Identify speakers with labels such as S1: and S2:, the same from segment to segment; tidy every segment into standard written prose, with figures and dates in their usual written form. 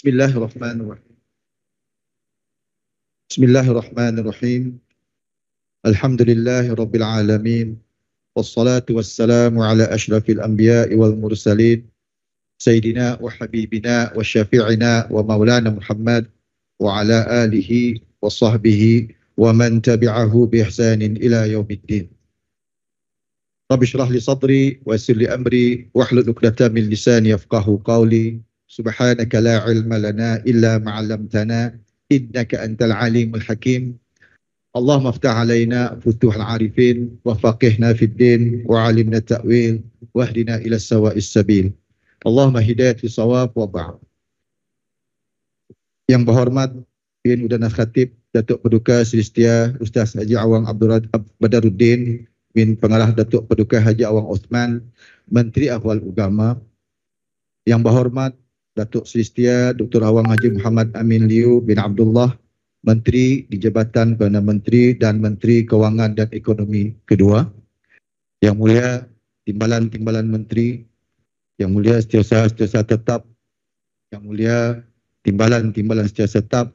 S1: Bismillahirrahmanirrahim. Bismillahirrahmanirrahim. Alhamdulillahi rabbil alamin. Wassalatu wassalamu ala ashrafil anbiya'i wal mursalin. Sayyidina wa habibina wa syafi'ina wa maulana Muhammad wa ala alihi wa sahbihi wa man tabi'ahu bi ihsanin ila yaumiddin. Rabbi shrah li sadri wa yassir li amri wahlul 'uqdatam min lisani yafqahu qawli. Subhanaka la ilma lana illa ma 'allamtana innaka antal alimul hakim. Allahumma aftah alaina futuhal arifin wa faqihna fid din wa 'allimna ta'wil wahdina ila sawa'is sabil. Allahumma hidayati shawab wa ba'd. Yang berhormat Bin Udana Khatib Datuk Paduka Seri Setia Ustaz Haji Awang Badaruddin bin Pengarah Datuk Paduka Haji Awang Osman, Menteri Ahwal Agama. Yang berhormat Datuk Seri Setia Dr. Awang Haji Muhammad Amin Liu bin Abdullah, Menteri di Jabatan Perdana Menteri dan Menteri Kewangan dan Ekonomi kedua. Yang mulia Timbalan-Timbalan Menteri, Yang mulia Setiausaha Tetap, Yang mulia Timbalan-Timbalan Setiausaha Tetap,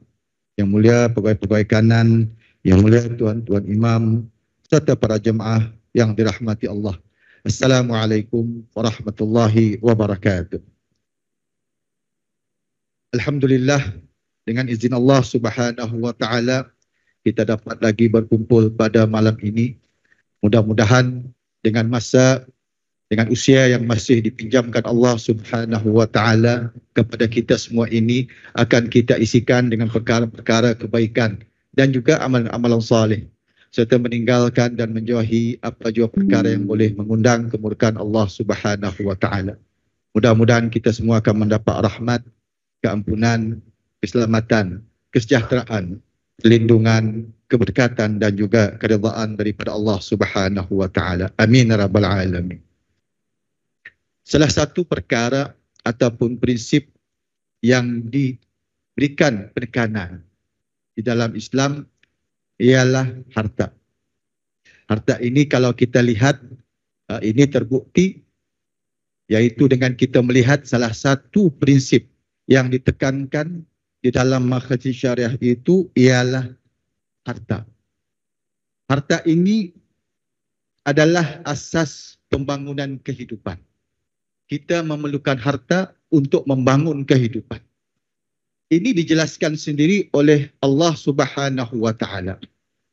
S1: Yang mulia Pegawai-Pegawai Kanan, Yang mulia Tuan-Tuan Imam, serta para jemaah yang dirahmati Allah. Assalamualaikum warahmatullahi wabarakatuh. Alhamdulillah, dengan izin Allah Subhanahu wa taala kita dapat lagi berkumpul pada malam ini. Mudah-mudahan dengan usia yang masih dipinjamkan Allah Subhanahu wa taala kepada kita semua ini akan kita isikan dengan perkara-perkara kebaikan dan juga amalan-amalan saleh, serta meninggalkan dan menjauhi apa jua perkara yang boleh mengundang kemurkaan Allah Subhanahu wa taala. Mudah-mudahan kita semua akan mendapat rahmat, keampunan, keselamatan, kesejahteraan, perlindungan, keberkatan dan juga keridaan daripada Allah Subhanahu wa taala. Amin ya rabbal alamin. Salah satu perkara ataupun prinsip yang diberikan penekanan di dalam Islam ialah harta. Harta ini kalau kita lihat ini terbukti yaitu dengan kita melihat salah satu prinsip yang ditekankan di dalam makhraj syariah itu ialah harta. Harta ini adalah asas pembangunan kehidupan. Kita memerlukan harta untuk membangun kehidupan. Ini dijelaskan sendiri oleh Allah Subhanahu wa taala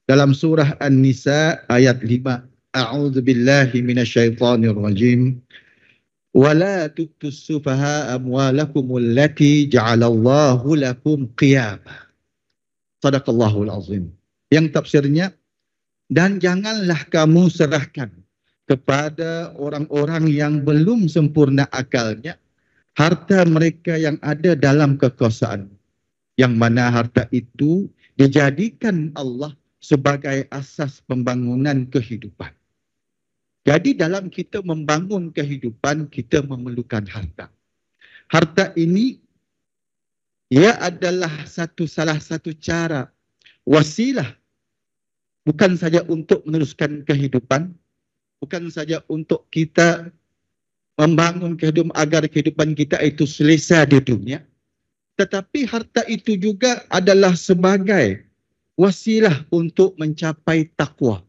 S1: dalam surah An-Nisa ayat 5. A'udzu billahi minasyaitonir rajim. وَلَا تُؤْتُوا السُّفَهَاءَ أَمْوَالَكُمُ الَّتِي جَعَلَ اللَّهُ لَكُمْ قِيَامًا. Shadaqallahul azim. Yang tafsirnya, dan janganlah kamu serahkan kepada orang-orang yang belum sempurna akalnya harta mereka yang ada dalam kekuasaan, yang mana harta itu dijadikan Allah sebagai asas pembangunan kehidupan. Jadi dalam kita membangun kehidupan, kita memerlukan harta. Harta ini, ia adalah salah satu cara, wasilah, bukan saja untuk meneruskan kehidupan, bukan saja untuk kita membangun kehidupan agar kehidupan kita itu selesa di dunia, tetapi harta itu juga adalah sebagai wasilah untuk mencapai takwa,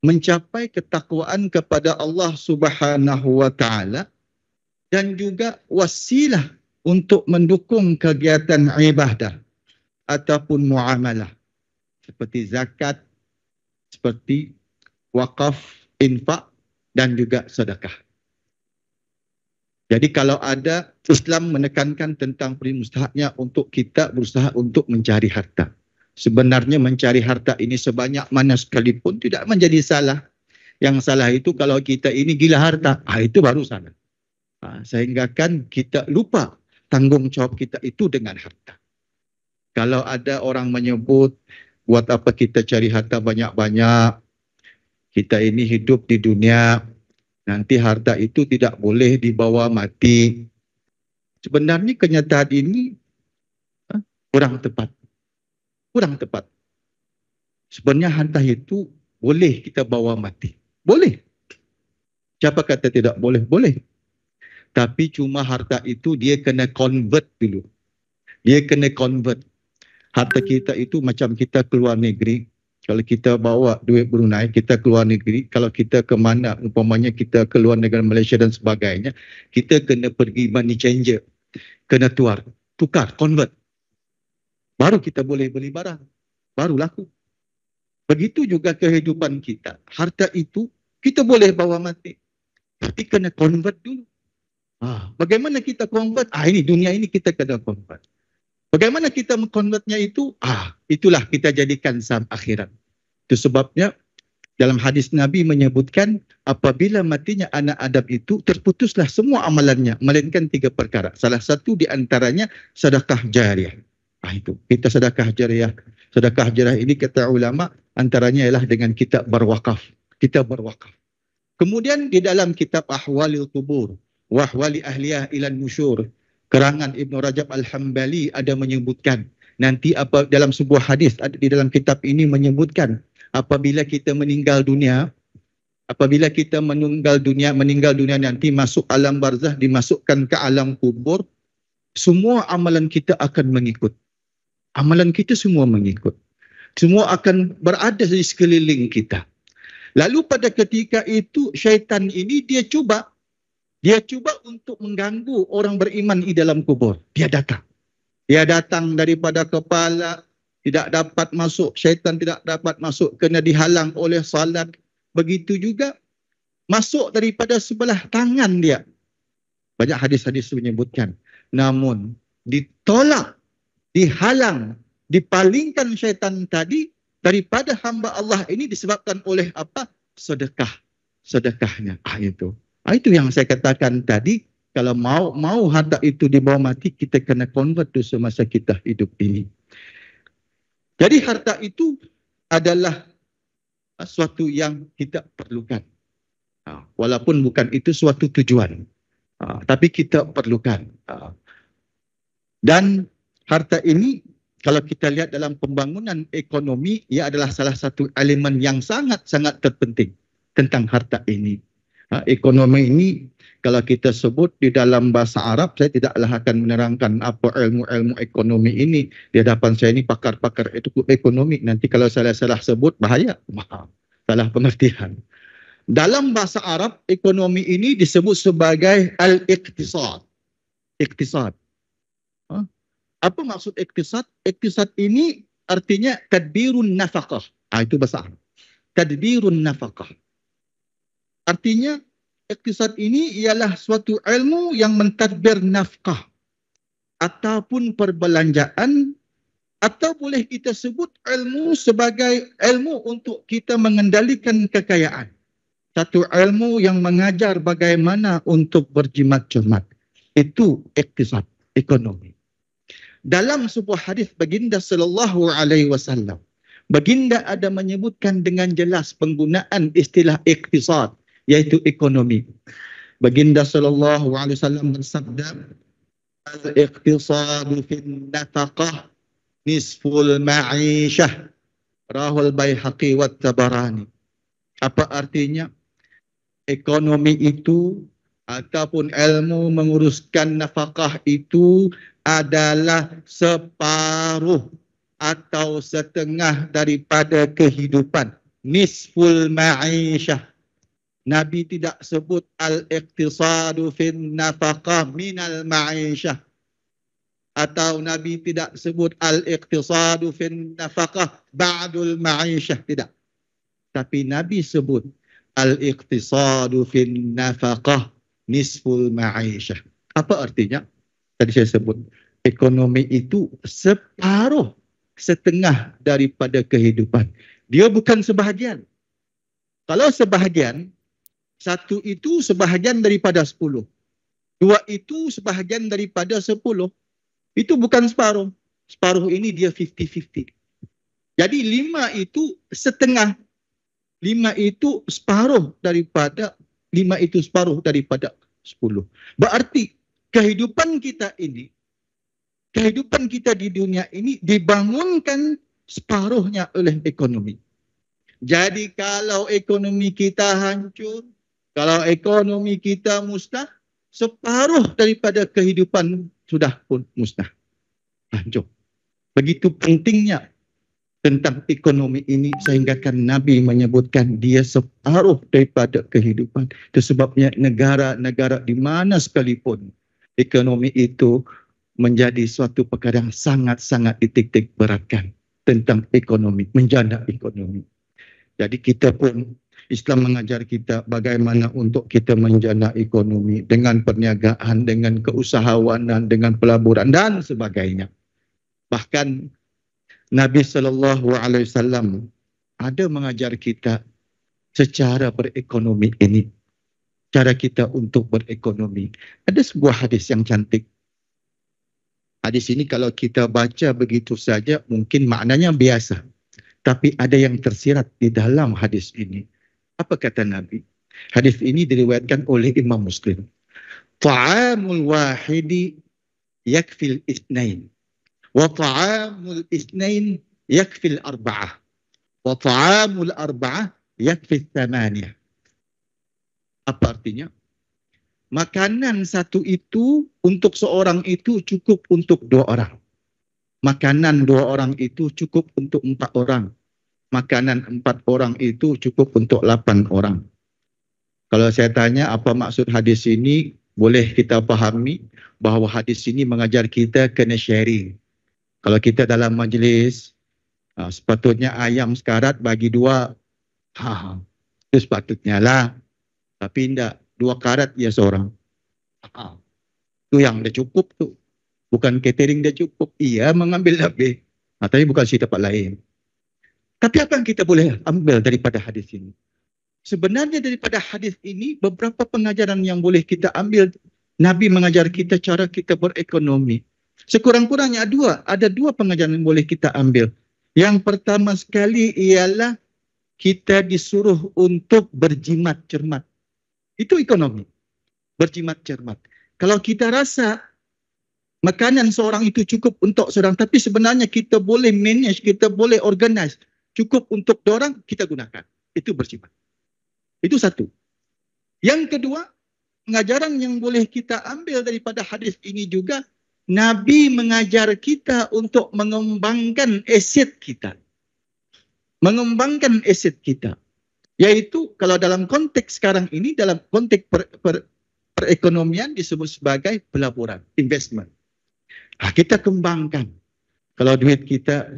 S1: mencapai ketakwaan kepada Allah Subhanahu wa taala, dan juga wasilah untuk mendukung kegiatan ibadah ataupun muamalah seperti zakat, seperti wakaf, infak dan juga sedekah. Jadi kalau ada, Islam menekankan tentang mustahaknya untuk kita berusaha untuk mencari harta. Sebenarnya mencari harta ini sebanyak mana sekalipun tidak menjadi salah. Yang salah itu kalau kita ini gila harta, itu baru salah. Sehingga kan kita lupa tanggung jawab kita itu dengan harta. Kalau ada orang menyebut, buat apa kita cari harta banyak-banyak, kita ini hidup di dunia, nanti harta itu tidak boleh dibawa mati. Sebenarnya kenyataan ini kurang tepat. Kurang tepat. Sebenarnya harta itu boleh kita bawa mati. Boleh. Siapa kata tidak boleh? Boleh. Tapi cuma harta itu dia kena convert dulu. Dia kena convert. Harta kita itu macam kita keluar negeri. Kalau kita bawa duit Brunei, kita keluar negeri. Kalau kita ke mana, umpamanya kita keluar negara Malaysia dan sebagainya, kita kena pergi money changer. Kena tukar, convert. Baru kita boleh beli barang. Baru laku. Begitu juga kehidupan kita. Harta itu kita boleh bawa mati. Tapi kena convert dulu. Bagaimana kita convert? Ini dunia ini kita kena convert. Bagaimana kita mengkonvertnya itu? Itulah kita jadikan saham akhirat. Itu sebabnya dalam hadis Nabi menyebutkan apabila matinya anak Adam itu terputuslah semua amalannya melainkan 3 perkara. Salah satu di antaranya sedekah jariah. Itu kita sedekah jariah. Sedekah jariah ini kata ulama antaranya ialah dengan kita berwakaf. Kita berwakaf. Kemudian di dalam kitab Ahwalil Qubur wa Ahwali Ahliyah ilan Nusyur, Kerangan Ibn Rajab Al-Hambali ada menyebutkan nanti apa dalam sebuah hadis di dalam kitab ini menyebutkan apabila kita meninggal dunia nanti masuk alam barzah, dimasukkan ke alam kubur, semua amalan kita akan mengikut. Amalan kita semua mengikut. Semua akan berada di sekeliling kita. Lalu pada ketika itu syaitan ini dia cuba untuk mengganggu orang beriman di dalam kubur. Dia datang daripada kepala, tidak dapat masuk, syaitan tidak dapat masuk, kena dihalang oleh salat. Begitu juga masuk daripada sebelah tangan dia. Banyak hadis-hadis menyebutkan. Namun ditolak, dihalang, dipalingkan syaitan tadi daripada hamba Allah ini disebabkan oleh apa? Sedekahnya. Itu yang saya katakan tadi, kalau mau harta itu dibawa mati, kita kena convert tu semasa kita hidup ini. Jadi harta itu adalah suatu yang kita perlukan. Walaupun bukan itu suatu tujuan. Tapi kita perlukan. Dan harta ini, kalau kita lihat dalam pembangunan ekonomi, ia adalah salah satu elemen yang sangat-sangat terpenting tentang harta ini. Ekonomi ini kalau kita sebut di dalam bahasa Arab, saya tidaklah akan menerangkan apa ilmu-ilmu ekonomi ini di hadapan saya ini pakar-pakar ekonomi. Nanti kalau saya salah sebut bahaya, salah pengertian. Dalam bahasa Arab, ekonomi ini disebut sebagai al-iqtisad. Iqtisad. Apa maksud iqtisad? Iqtisad ini artinya tadbirun nafaqah. Itu bahasa Arab. Tadbirun nafaqah. Artinya, iqtisad ini ialah suatu ilmu yang mentadbir nafkah ataupun perbelanjaan, atau boleh kita sebut ilmu sebagai ilmu untuk kita mengendalikan kekayaan. Satu ilmu yang mengajar bagaimana untuk berjimat cermat. Itu iqtisad, ekonomi. Dalam sebuah hadis baginda sallallahu alaihi wasallam, baginda ada menyebutkan dengan jelas penggunaan istilah iqtisad, yaitu ekonomi. Baginda sallallahu alaihi wasallam bersabda, al-iqtisadu fin nafaqah nisful ma'isyah, rahul Baihaqi wa Tabarani. Apa artinya? Ekonomi itu ataupun ilmu menguruskan nafkah itu adalah separuh atau setengah daripada kehidupan. Nisful ma'isyah. Nabi tidak sebut al-iqtisadu fin nafaqah minal ma'isyah. Atau Nabi tidak sebut al-iqtisadu fin nafaqah ba'dul ma'isyah. Tidak. Tapi Nabi sebut al-iqtisadu fin nafaqah nisful ma'isyah. Apa artinya? Tadi saya sebut, ekonomi itu separuh, setengah daripada kehidupan. Dia bukan sebahagian. Kalau sebahagian, satu itu sebahagian daripada 10. Dua itu sebahagian daripada 10. Itu bukan separuh. Separuh ini dia 50-50. Jadi 5 itu setengah. 5 itu separuh daripada 10. Berarti kehidupan kita ini, kehidupan kita di dunia ini dibangunkan separuhnya oleh ekonomi. Jadi kalau ekonomi kita hancur, kalau ekonomi kita musnah, separuh daripada kehidupan sudah pun musnah. hancur. Begitu pentingnya tentang ekonomi ini sehingga kan Nabi menyebutkan dia separuh daripada kehidupan. Itu sebabnya negara-negara di mana sekalipun ekonomi itu menjadi suatu perkara yang sangat-sangat dititik beratkan tentang ekonomi, menjana ekonomi. Jadi kita pun, Islam mengajar kita bagaimana untuk kita menjana ekonomi dengan perniagaan, dengan keusahawanan, dengan pelaburan dan sebagainya. Bahkan Nabi SAW ada mengajar kita secara berekonomi ini. Cara kita untuk berekonomi. Ada sebuah hadis yang cantik. Hadis ini kalau kita baca begitu saja mungkin maknanya biasa. Tapi ada yang tersirat di dalam hadis ini. Apa kata Nabi? Hadis ini diriwayatkan oleh Imam Muslim. Ta'amul wahidi yakfil isnain. Wa ta'amul isnain yakfil arba'ah. Wa ta'amul arba'ah yakfil thamaniyah. Apa artinya? Makanan satu itu untuk seorang itu cukup untuk 2 orang. Makanan 2 orang itu cukup untuk 4 orang. Makanan 4 orang itu cukup untuk 8 orang. Kalau saya tanya apa maksud hadis ini, boleh kita fahami bahawa hadis ini mengajar kita kena sharing. Kalau kita dalam majlis, sepatutnya ayam sekarat bagi 2. Itu sepatutnya lah. Tapi tidak, 2 karat ya seorang. Itu yang dah cukup tu. Bukan catering dah cukup. Ia mengambil lebih. Tapi bukan si tempat lain. Tapi apa yang kita boleh ambil daripada hadis ini? Sebenarnya daripada hadis ini, beberapa pengajaran yang boleh kita ambil. Nabi mengajar kita cara kita berekonomi. Sekurang-kurangnya ada 2 pengajaran yang boleh kita ambil. Yang pertama sekali ialah kita disuruh untuk berjimat cermat. Itu ekonomi. Berjimat cermat. Kalau kita rasa makanan seorang itu cukup untuk seorang, tapi sebenarnya kita boleh manage, kita boleh organize. Cukup untuk 2 orang, kita gunakan. Itu berjimat. Itu satu. Yang kedua, pengajaran yang boleh kita ambil daripada hadis ini juga, Nabi mengajar kita untuk mengembangkan aset kita. Mengembangkan aset kita. Yaitu kalau dalam konteks sekarang ini, dalam konteks perekonomian disebut sebagai pelaburan, investment. Kita kembangkan. Kalau duit kita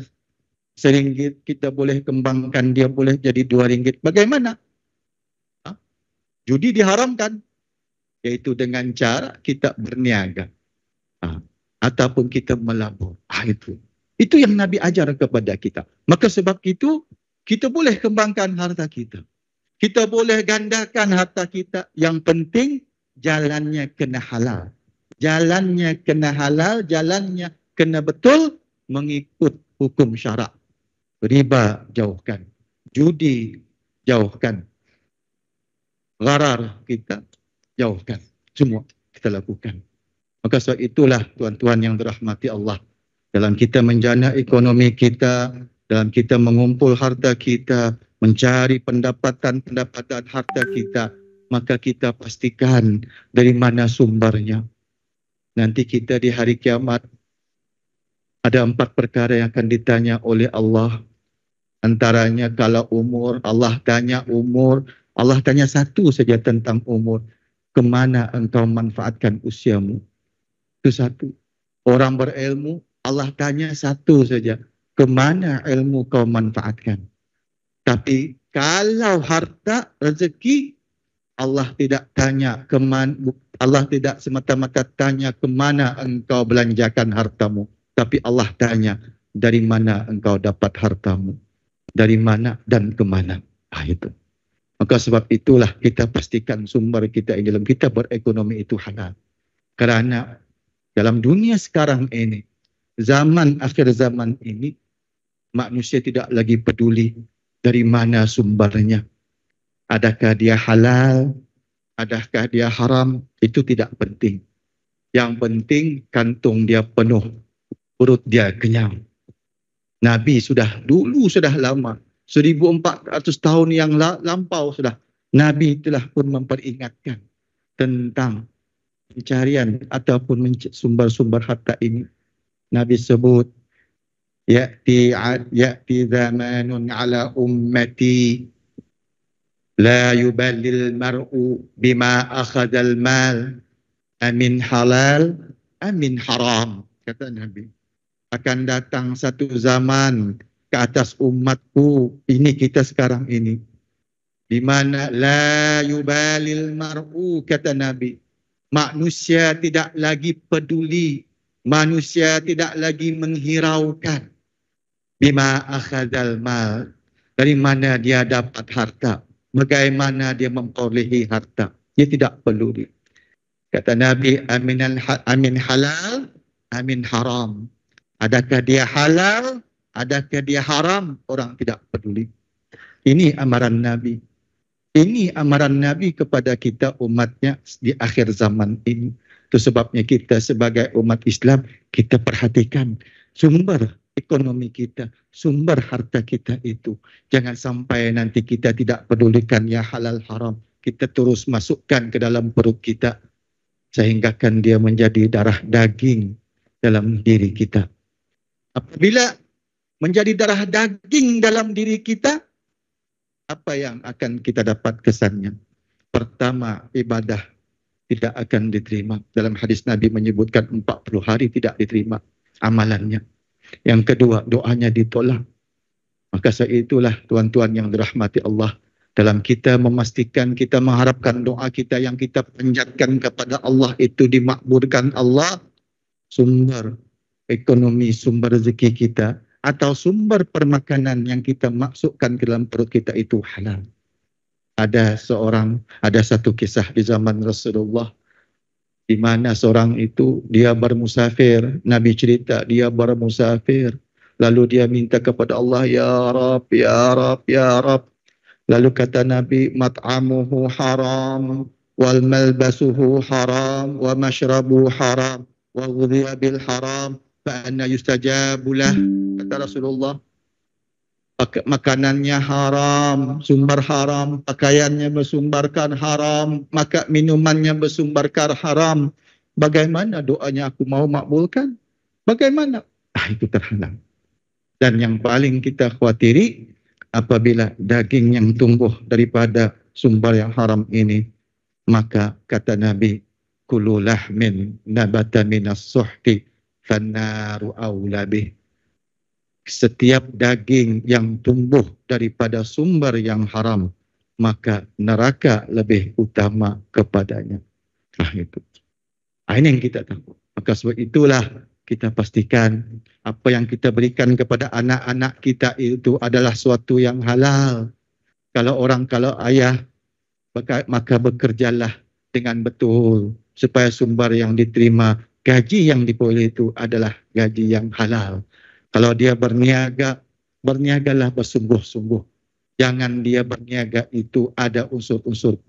S1: RM1, kita boleh kembangkan, dia boleh jadi RM2. Bagaimana? Judi diharamkan. Yaitu dengan cara kita berniaga. Ataupun kita melabur. Itu yang Nabi ajar kepada kita. Maka sebab itu, kita boleh kembangkan harta kita. Kita boleh gandakan harta kita. Yang penting, jalannya kena halal. Jalannya kena halal, jalannya kena betul, mengikut hukum syarak. Riba jauhkan. Judi jauhkan. Gharar kita jauhkan. Semua kita lakukan. Maka sebab itulah tuan-tuan yang dirahmati Allah. Dalam kita menjana ekonomi kita, dalam kita mengumpul harta kita, mencari pendapatan harta kita, maka kita pastikan dari mana sumbernya. Nanti kita di hari kiamat, ada 4 perkara yang akan ditanya oleh Allah. Antaranya kalau umur, Allah tanya umur, Allah tanya satu saja tentang umur. Kemana engkau manfaatkan usiamu? Itu satu. Orang berilmu, Allah tanya satu saja. Kemana ilmu kau manfaatkan? Tapi kalau harta, rezeki, Allah tidak tanya kemana, Allah tidak semata-mata tanya kemana engkau belanjakan hartamu. Tapi Allah tanya dari mana engkau dapat hartamu. Dari mana dan kemana. Itu. Maka sebab itulah kita pastikan sumber kita dalam kita berekonomi itu halal. Kerana dalam dunia sekarang ini, zaman akhir zaman ini, manusia tidak lagi peduli dari mana sumbernya. Adakah dia halal, adakah dia haram, itu tidak penting. Yang penting kantung dia penuh, perut dia kenyang. Nabi sudah lama, 1400 tahun yang lampau sudah. Nabi telah pun memperingatkan tentang pencarian ataupun sumber-sumber harta ini. Nabi sebut, ya'ti zamanun ala ummati la yubalil mar'u bima akhadal mal amin halal amin haram. Kata Nabi, akan datang satu zaman ke atas umatku ini, kita sekarang ini, di mana la yubalil mar'u, kata Nabi, manusia tidak lagi peduli, manusia tidak lagi menghiraukan bima akhadal mal, dari mana dia dapat harta, bagaimana dia memperolehi harta, dia tidak peduli. Kata Nabi, amin halal amin haram, adakah dia halal, adakah dia haram, orang tidak peduli. Ini amaran Nabi. Ini amaran Nabi kepada kita umatnya di akhir zaman ini. Itu sebabnya kita sebagai umat Islam, kita perhatikan sumber ekonomi kita, sumber harta kita itu. Jangan sampai nanti kita tidak pedulikan ya halal haram. Kita terus masukkan ke dalam perut kita, sehingga kan dia menjadi darah daging dalam diri kita. Apabila menjadi darah daging dalam diri kita, apa yang akan kita dapat kesannya? Pertama, ibadah tidak akan diterima. Dalam hadis Nabi menyebutkan 40 hari tidak diterima amalannya. Yang kedua, doanya ditolak. Maka itulah tuan-tuan yang dirahmati Allah, dalam kita memastikan, kita mengharapkan doa kita yang kita panjatkan kepada Allah itu dimakbulkan Allah, sumber ekonomi, sumber rezeki kita, atau sumber permakanan yang kita masukkan ke dalam perut kita itu halal. Ada satu kisah di zaman Rasulullah, di mana seorang itu dia bermusafir. Nabi cerita dia bermusafir, lalu dia minta kepada Allah, ya Rab, ya Rab, ya Rab. Lalu kata Nabi, mat'amuhu haram, wal malbasuhu haram, wa mashrabuhu haram, wa ghudhiya bil haram, fa anna yustajabulah. Kata Rasulullah, makanannya haram, sumber haram, pakaiannya bersumbarkan haram, maka minumannya bersumbarkan haram. Bagaimana doanya aku mau makbulkan? Bagaimana? Itu terhalang. Dan yang paling kita khawatiri, apabila daging yang tumbuh daripada sumber yang haram ini, maka kata Nabi, kulu lahmin nabata minas suhti fannaru awla bih. Setiap daging yang tumbuh daripada sumber yang haram, maka neraka lebih utama kepadanya. Itu. Ini yang kita tahu. Maka sebab itulah kita pastikan apa yang kita berikan kepada anak-anak kita itu adalah suatu yang halal. Kalau ayah, maka bekerjalah dengan betul supaya sumber yang diterima, gaji yang diperoleh itu adalah gaji yang halal. Kalau dia berniaga, berniagalah bersungguh-sungguh. Jangan dia berniaga itu ada unsur-unsur,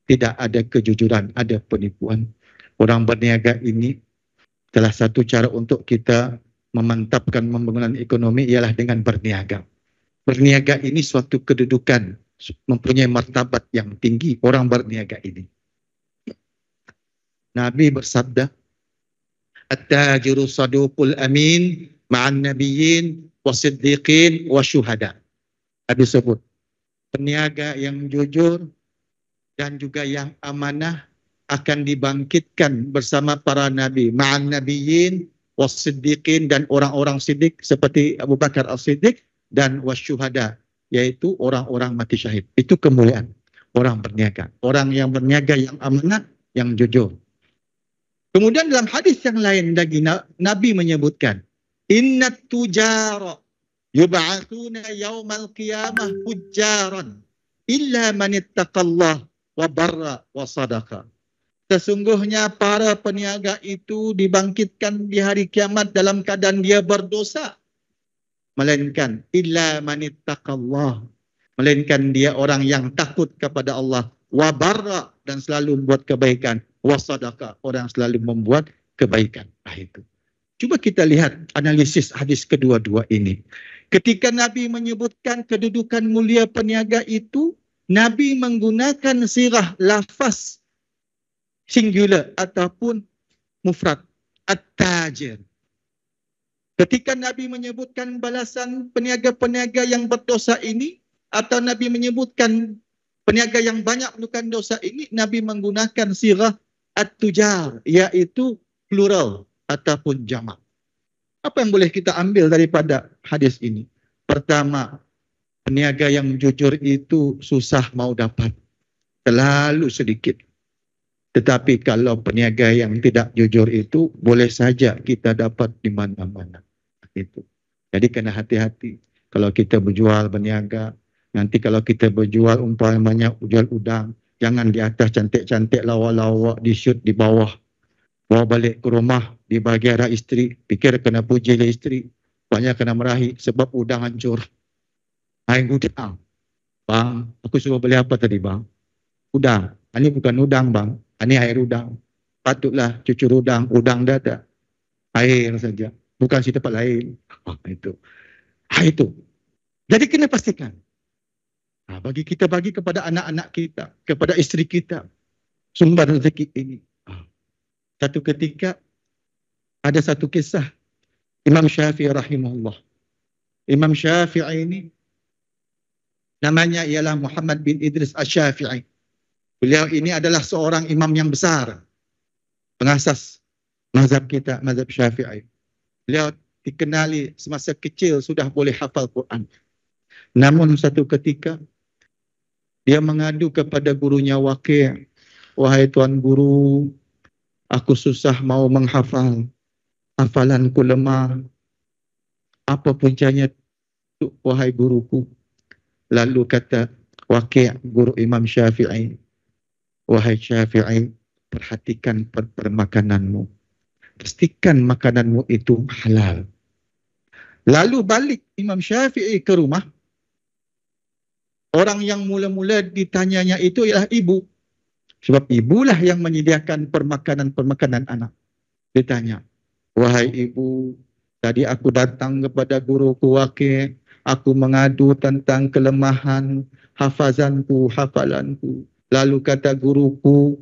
S1: tidak ada kejujuran, ada penipuan. Orang berniaga ini, salah satu cara untuk kita memantapkan pembangunan ekonomi ialah dengan berniaga. Berniaga ini suatu kedudukan, mempunyai martabat yang tinggi orang berniaga ini. Nabi bersabda, at-tajiru saduqul amin ma'an nabiyyin wasiddiqin wasyuhada. Nabi sebut, peniaga yang jujur dan juga yang amanah akan dibangkitkan bersama para nabi, ma'an nabiyyin wasiddiqin, dan orang-orang siddiq seperti Abu Bakar as-Siddiq, dan wasyuhada, yaitu orang-orang mati syahid. Itu kemuliaan orang berniaga. Orang yang berniaga yang amanah, yang jujur. Kemudian dalam hadis yang lain lagi Nabi menyebutkan, innat tujara yub'atsuna yaumal qiyamah fujjaran illa man ittaqallah wa barra wa sadaqa. Sesungguhnya para peniaga itu dibangkitkan di hari kiamat dalam keadaan dia berdosa, melainkan illa man ittaqallah, melainkan dia orang yang takut kepada Allah, wa barra, dan selalu membuat kebaikan, wa sadaqa, orang selalu membuat kebaikan. Itu. Coba kita lihat analisis hadis kedua-dua ini. Ketika Nabi menyebutkan kedudukan mulia peniaga itu, Nabi menggunakan sirah lafaz singular ataupun mufrad, at-tajir. Ketika Nabi menyebutkan balasan peniaga-peniaga yang berdosa ini, atau Nabi menyebutkan peniaga yang banyak melakukan dosa ini, Nabi menggunakan sirah at-tujar, iaitu plural ataupun jamak. Apa yang boleh kita ambil daripada hadis ini? Pertama, peniaga yang jujur itu susah mau dapat, terlalu sedikit. Tetapi kalau peniaga yang tidak jujur itu boleh saja kita dapat di mana-mana. Itu. Jadi kena hati-hati. Kalau kita berjual berniaga, nanti kalau kita berjual umpamanya jual udang, jangan di atas cantik-cantik lawak-lawak, di shoot di bawah. Bawa balik ke rumah, dibagi arah isteri, fikir kena puji oleh isteri. Banyak kena merahi sebab udang hancur. Air udang. Bang, aku suruh beli apa tadi bang? Udang. Ini bukan udang bang. Ini air udang. Patutlah cucur udang. Udang dah ada. Air saja. Bukan si tempat lain. Itu. Itu. Jadi kena pastikan. Bagi kita, bagi kepada anak-anak kita, kepada isteri kita, sumber rezeki ini. Satu ketika, ada satu kisah Imam Syafi'i rahimahullah. Imam Syafi'i ini namanya ialah Muhammad bin Idris Asy-Syafi'i. Beliau ini adalah seorang imam yang besar, pengasas mazhab kita, mazhab Syafi'i. Beliau dikenali semasa kecil sudah boleh hafal Quran. Namun satu ketika dia mengadu kepada gurunya Waqi', wahai tuan guru, aku susah mau menghafal, hafalanku lemah. Apa puncanya, wahai guruku? Lalu kata Waqi', guru Imam Syafi'i, wahai Syafi'i, perhatikan permakananmu. Pastikan makananmu itu halal. Lalu balik Imam Syafi'i ke rumah. Orang yang mula-mula ditanyanya itu ialah ibu. Sebab ibulah yang menyediakan permakanan anak. Ditanya, wahai ibu, tadi aku datang kepada guruku Waqi', aku mengadu tentang kelemahan hafazanku, hafalanku. Lalu kata guruku,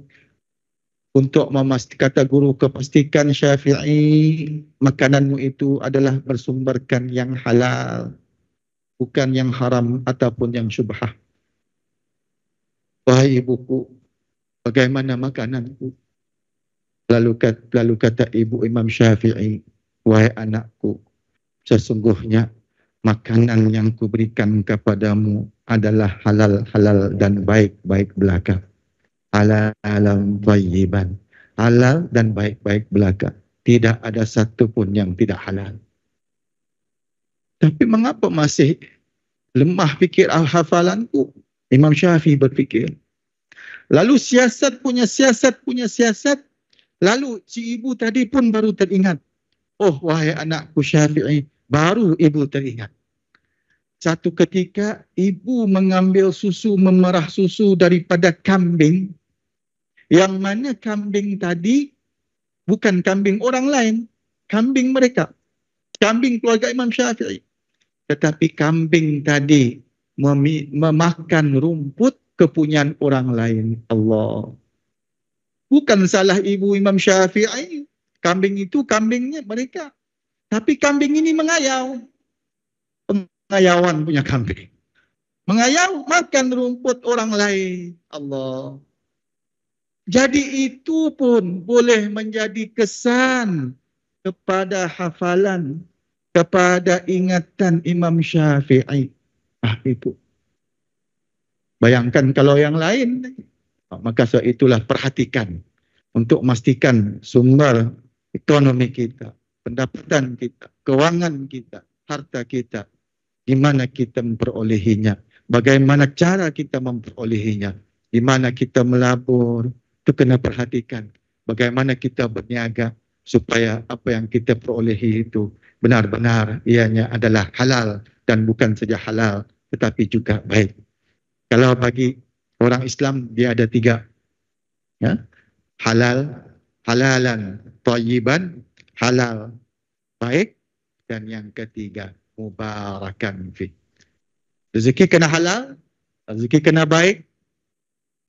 S1: untuk memastikan, kata guru, kepastikan Syafi'i, makananmu itu adalah bersumberkan yang halal, bukan yang haram ataupun yang syubhah. Wahai ibuku, bagaimana makananku? Lalu kata ibu Imam Syafi'i, wahai anakku, sesungguhnya makanan yang kuberikan kepadamu adalah halal dan baik belaka. Halalan thayyiban. Halal dan baik belaka. Tidak ada satu pun yang tidak halal. Tapi mengapa masih lemah fikir hafalanku? Imam Syafi'i berfikir. Lalu siasat punya siasat. Lalu si ibu tadi pun baru teringat. Oh wahai anakku Syafi'i, baru ibu teringat. Satu ketika ibu mengambil susu, memerah susu daripada kambing. Yang mana kambing tadi bukan kambing orang lain. Kambing mereka. Kambing keluarga Imam Syafi'i. Tetapi kambing tadi memakan rumput kepunyaan orang lain. Allah. Bukan salah ibu Imam Syafi'i. Kambing itu kambingnya mereka. Tapi kambing ini mengayau. Pengayauan punya kambing. Mengayau makan rumput orang lain. Allah. Jadi itu pun boleh menjadi kesan kepada hafalan, kepada ingatan Imam Syafi'i. Itu. Bayangkan kalau yang lain. Maka sebab itulah perhatikan untuk memastikan sumber ekonomi kita, pendapatan kita, kewangan kita, harta kita, di mana kita memperolehinya, bagaimana cara kita memperolehinya, di mana kita melabur, itu kena perhatikan. Bagaimana kita berniaga supaya apa yang kita perolehi itu benar-benar ianya adalah halal dan bukan saja halal tetapi juga baik. Kalau bagi orang Islam dia ada 3. Ya? Halalan thayyiban, halal baik, dan yang ketiga mubarakan fi. Rezeki kena halal, rezeki kena baik,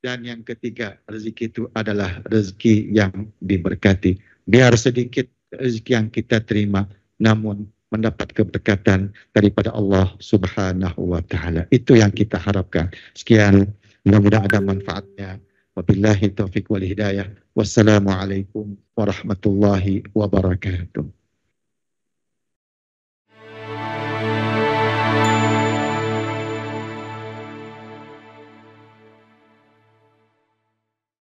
S1: dan yang ketiga rezeki itu adalah rezeki yang diberkati. Biar sedikit rezeki yang kita terima, namun mendapat keberkatan daripada Allah Subhanahu wa taala. Itu yang kita harapkan. Sekian, mudah-mudahan ada manfaatnya. Wabillahi taufiq wal hidayah. Wassalamualaikum warahmatullahi wabarakatuh.